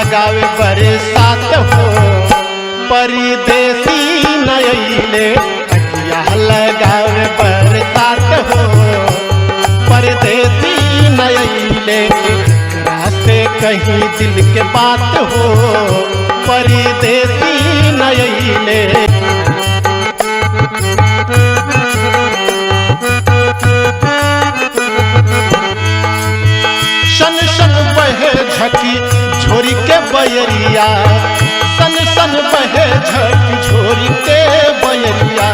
लगावे बरसात हो, परदेसी न अइले अखिया लगावे बरसात हो, परदेसी न अइले रास्ते कहीं दिल के बात हो, परदेसी न अइले। सन सन बहे झकी झोरी के बयरिया, सन सन बहे झकी झोरी के बयरिया,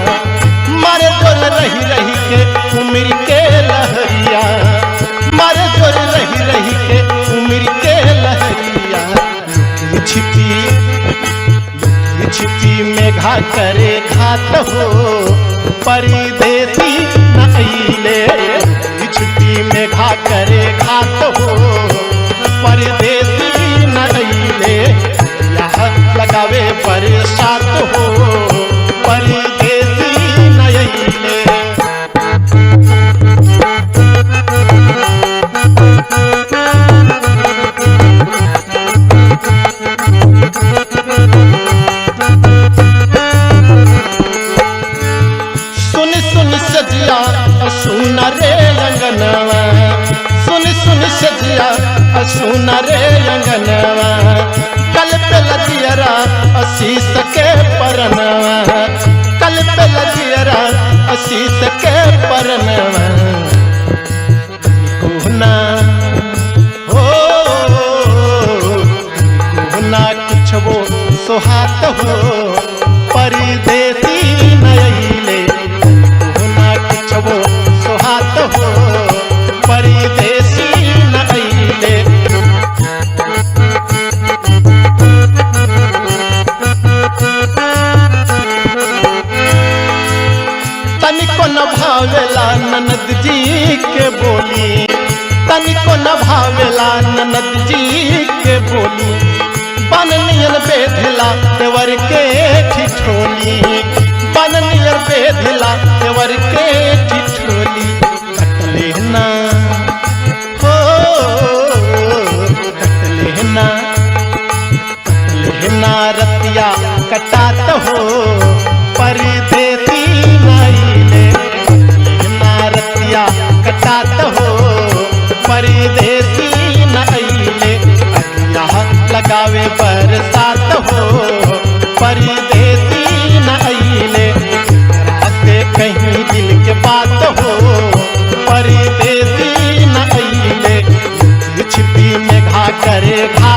मारे जोर रही रही के उम्र के लहरिया, मारे जोर रही रही के उम्र के लहरिया। छिपी छिपी मेघा करे घात हो, परदेसी न अइले छिपी मेघा करे घात हो, परदेसी न अइले यहाँ लगावे बरसात हो, परदेसी न अइले। सुन सुन सजिया सुन रे अंगनवा, सुन सुन सजिया सुन रे अंगनवा, कल पे लदियरा आशीष के परनवा, कल पे लदियरा आशीष के परनवा। कोहना हो कोहना कुछ वो सुहात हो, परदेसी न अइले कोहना कुछ वो सुहात हो, परदेसी न अइले। तनिको न भावेला ननद जी के बोली, तनिको न भावेला ननद जी के बोली, बननियन बेधला देवर के ठिठोली, बननियन बेधला देवर के ठिठोली। कटले ना हो कटले ना, कटले ना रतिया कटात हो, परदेसी न अइले कटले ना रतिया कटात हो, परदेसी न अइले यहाँ लगावे बरसात हो, परदेसी न अइले रास्ते कहीं दिल के बात हो, परदेसी न अइले छिपी मेघा करे घात